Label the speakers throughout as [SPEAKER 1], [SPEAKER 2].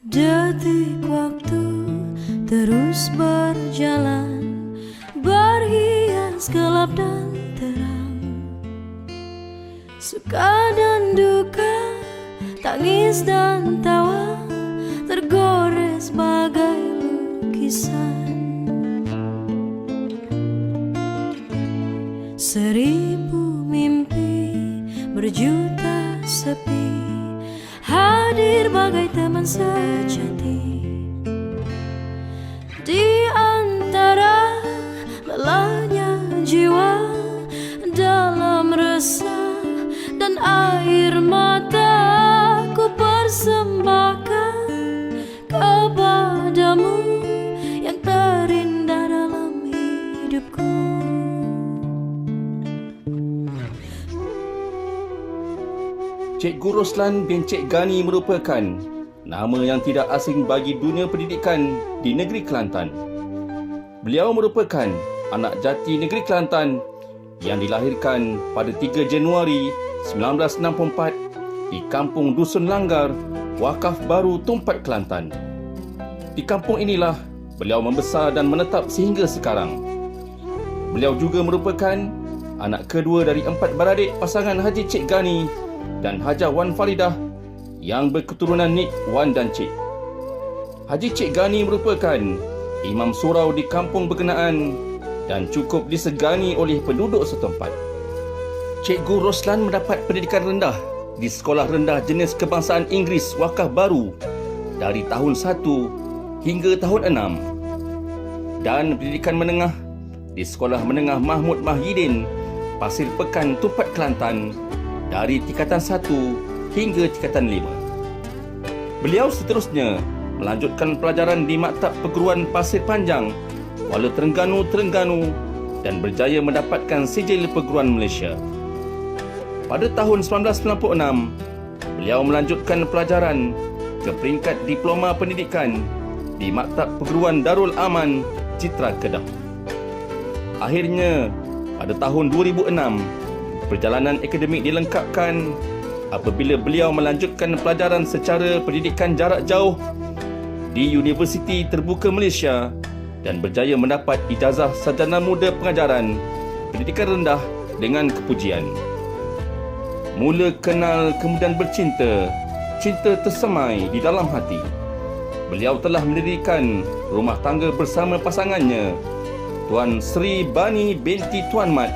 [SPEAKER 1] Detik waktu terus berjalan, berhias gelap dan terang, suka dan duka, tangis dan tawa, tergores bagai lukisan. Seribu mimpi, berjuta sepi, hadir bagai teman sejati. Di antara lelahnya jiwa, dalam resah dan air mata, ku persembahkan kepadamu yang terindah dalam hidupku.
[SPEAKER 2] Cikgu Roslan bin Cik Gani merupakan nama yang tidak asing bagi dunia pendidikan di negeri Kelantan. Beliau merupakan anak jati negeri Kelantan yang dilahirkan pada 3 Januari 1964 di Kampung Dusun Langgar, Wakaf Baru, Tumpat, Kelantan. Di kampung inilah beliau membesar dan menetap sehingga sekarang. Beliau juga merupakan anak kedua dari 4 beradik pasangan Haji Cik Gani dan Hajah Wan Faridah yang berketurunan Nik, Wan dan Cik. Haji Cik Gani merupakan imam surau di kampung berkenaan dan cukup disegani oleh penduduk setempat. Cikgu Roslan mendapat pendidikan rendah di Sekolah Rendah Jenis Kebangsaan Inggeris Wakaf Baru dari tahun 1 hingga tahun 6 dan pendidikan menengah di Sekolah Menengah Mahmud Mahyidin, Pasir Pekan, Tumpat, Kelantan dari tingkatan 1 hingga tingkatan 5. Beliau seterusnya melanjutkan pelajaran di Maktab Perguruan Pasir Panjang, Kuala Terengganu dan berjaya mendapatkan sijil Perguruan Malaysia. Pada tahun 1996, beliau melanjutkan pelajaran ke peringkat Diploma Pendidikan di Maktab Perguruan Darul Aman, Citra, Kedah. Akhirnya, pada tahun 2006, perjalanan akademik dilengkapkan apabila beliau melanjutkan pelajaran secara pendidikan jarak jauh di Universiti Terbuka Malaysia dan berjaya mendapat ijazah sarjana muda pengajaran pendidikan rendah dengan kepujian. Mula kenal kemudian bercinta, cinta tersemai di dalam hati. Beliau telah mendirikan rumah tangga bersama pasangannya, Tuan Sri Bani binti Tuan Mat,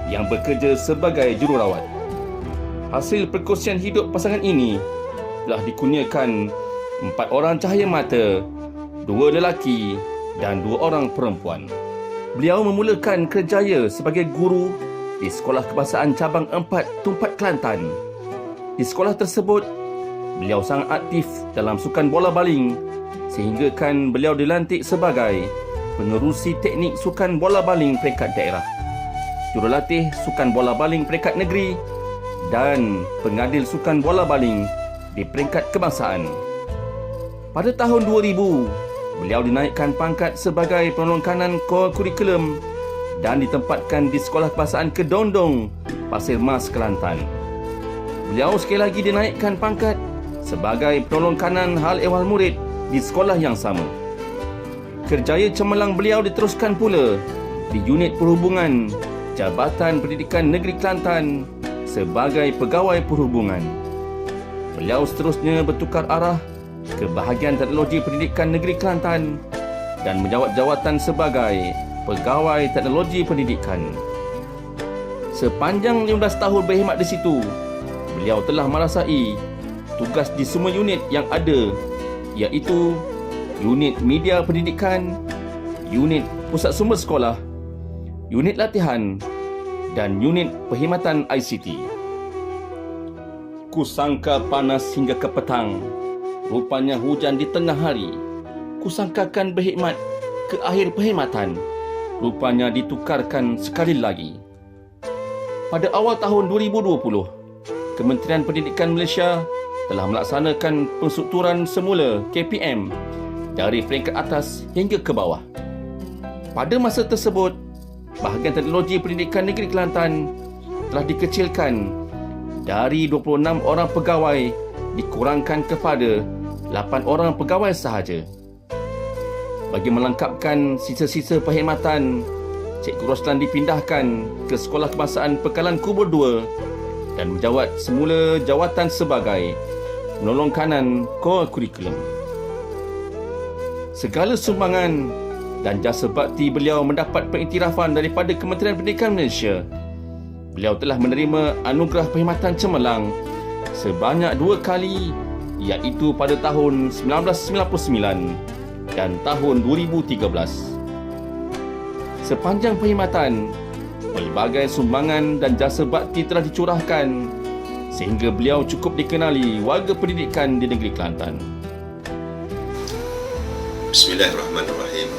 [SPEAKER 2] yang bekerja sebagai jururawat. Hasil perkongsian hidup pasangan ini telah dikurniakan 4 orang cahaya mata, 2 lelaki dan 2 orang perempuan. Beliau memulakan kerjaya sebagai guru di Sekolah Kebangsaan Cabang 4 Tumpat, Kelantan. Di sekolah tersebut, beliau sangat aktif dalam sukan bola baling sehinggakan beliau dilantik sebagai pengerusi teknik sukan bola baling peringkat daerah, jurulatih sukan bola baling peringkat negeri dan pengadil sukan bola baling di peringkat kebangsaan. Pada tahun 2000, beliau dinaikkan pangkat sebagai penolong kanan kurikulum dan ditempatkan di Sekolah Kebangsaan Kedondong, Pasir Mas, Kelantan. Beliau sekali lagi dinaikkan pangkat sebagai penolong kanan hal ehwal murid di sekolah yang sama. Kerjaya cemerlang beliau diteruskan pula di unit perhubungan Jabatan Pendidikan Negeri Kelantan sebagai pegawai perhubungan. Beliau seterusnya bertukar arah ke bahagian teknologi pendidikan negeri Kelantan dan menjawat jawatan sebagai pegawai teknologi pendidikan. Sepanjang 15 tahun berkhidmat di situ, beliau telah merasai tugas di semua unit yang ada, iaitu unit media pendidikan, unit pusat sumber sekolah, unit latihan dan unit perkhidmatan ICT. Kusangka panas hingga ke petang, rupanya hujan di tengah hari. Kusangkakan berkhidmat ke akhir perkhidmatan, rupanya ditukarkan sekali lagi. Pada awal tahun 2020, Kementerian Pendidikan Malaysia telah melaksanakan penstrukturan semula KPM dari peringkat atas hingga ke bawah. Pada masa tersebut, bahagian teknologi pendidikan negeri Kelantan telah dikecilkan dari 26 orang pegawai dikurangkan kepada 8 orang pegawai sahaja. Bagi melengkapkan sisa-sisa perkhidmatan, Cikgu Roslan dipindahkan ke Sekolah Kebangsaan Pekalan Kubur 2 dan menjawat semula jawatan sebagai penolong kanan core kurikulum. Segala sumbangan dan jasa bakti beliau mendapat pengiktirafan daripada Kementerian Pendidikan Malaysia. Beliau telah menerima anugerah perkhidmatan cemerlang sebanyak 2 kali, iaitu pada tahun 1999 dan tahun 2013. Sepanjang perkhidmatan, pelbagai sumbangan dan jasa bakti telah dicurahkan sehingga beliau cukup dikenali warga pendidikan di negeri Kelantan.
[SPEAKER 3] Bismillahirrahmanirrahim.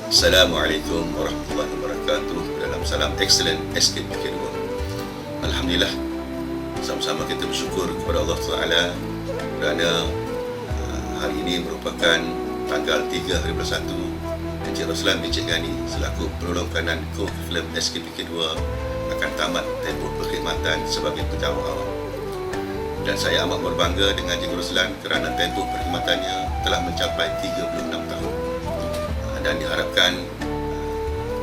[SPEAKER 3] Assalamualaikum warahmatullahi wabarakatuh. Dalam salam excellent SKPK2. Alhamdulillah, sama-sama kita bersyukur kepada Allah Taala kerana hari ini merupakan tanggal 3 hari bulan 1, Encik Roslan bin Cik Gani selaku penolong kanan co-curriculum SKPK2 akan tamat tempoh perkhidmatan sebagai pegawai awam. Dan saya amat berbangga dengan Encik Roslan kerana tempoh perkhidmatannya telah mencapai 36 tahun. Dan diharapkan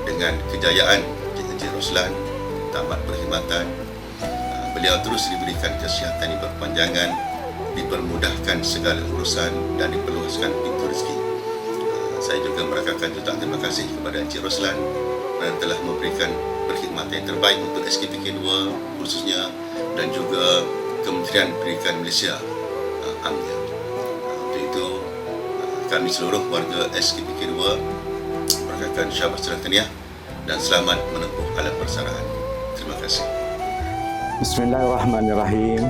[SPEAKER 3] dengan kejayaan Encik Roslan tamat perkhidmatan, beliau terus diberikan kesihatan yang berpanjangan, dipermudahkan segala urusan dan diperluaskan pintu rezeki. Saya juga merakamkan jutaan terima kasih kepada Encik Roslan kerana telah memberikan perkhidmatan yang terbaik untuk SKPK2 khususnya dan juga Kementerian Pendidikan Malaysia AMNIA. Untuk itu, kami seluruh warga SKPK2 merakamkan syabas dan tahniah dan selamat menempuh alam persaraan. Terima kasih.
[SPEAKER 4] Bismillahirrahmanirrahim.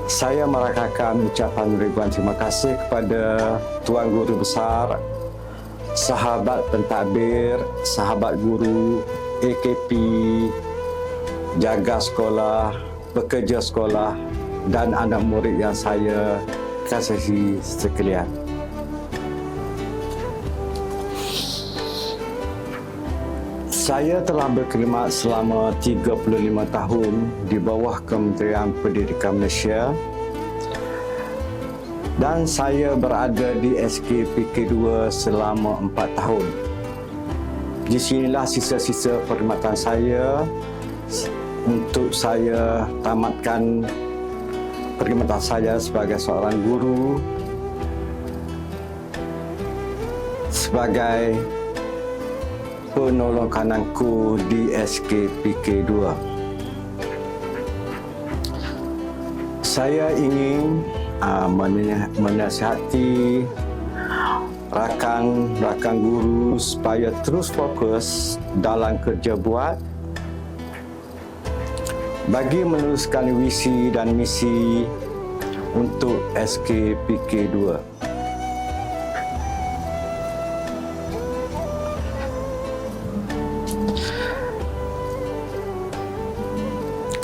[SPEAKER 4] Saya merakamkan ucapan ribuan terima kasih kepada Tuan Guru Besar, sahabat pentadbir, sahabat guru, AKP, jaga sekolah, pekerja sekolah dan anak murid yang saya kasihi sekalian. Saya telah berkhidmat selama 35 tahun di bawah Kementerian Pendidikan Malaysia dan saya berada di SKPK2 selama 4 tahun. Di sinilah sisa-sisa perkhidmatan saya untuk saya tamatkan perkhidmatan saya sebagai seorang guru, sebagai penolong kananku di SKPK2. Saya ingin menasihati rakan-rakan guru supaya terus fokus dalam kerja buat bagi meneruskan visi dan misi untuk SKPK2.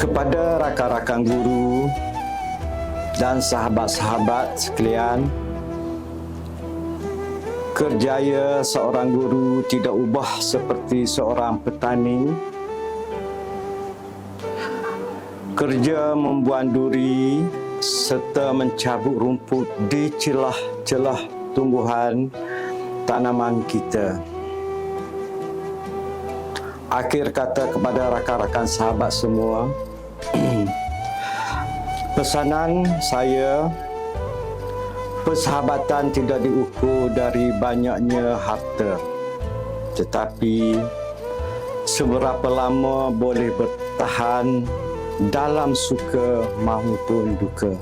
[SPEAKER 4] Kepada rakan-rakan guru dan sahabat-sahabat sekalian, kerjaya seorang guru tidak ubah seperti seorang petani. Kerja membuang duri serta mencabut rumput di celah-celah tumbuhan tanaman kita. Akhir kata kepada rakan-rakan sahabat semua, pesanan saya, persahabatan tidak diukur dari banyaknya harta, tetapi seberapa lama boleh bertahan dalam suka maupun duka.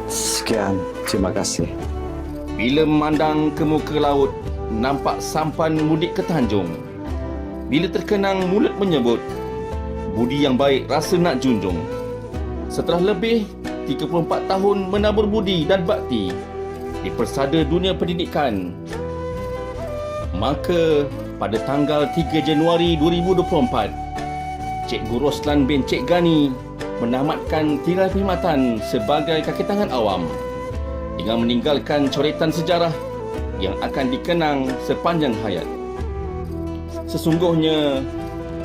[SPEAKER 4] Sekian, terima kasih.
[SPEAKER 2] Bila memandang ke muka laut, nampak sampan mudik ke Tanjung. Bila terkenang mulut menyebut, budi yang baik rasa nak junjung. Setelah lebih 34 tahun menabur budi dan bakti di persada dunia pendidikan, maka pada tanggal 3 Januari 2024, Cikgu Roslan bin Cik Gani menamatkan tirai perkhidmatan sebagai kaki tangan awam dengan meninggalkan coretan sejarah yang akan dikenang sepanjang hayat. Sesungguhnya,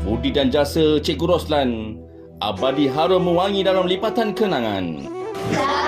[SPEAKER 2] budi dan jasa Cikgu Roslan abadi harum mewangi dalam lipatan kenangan.
[SPEAKER 5] Tak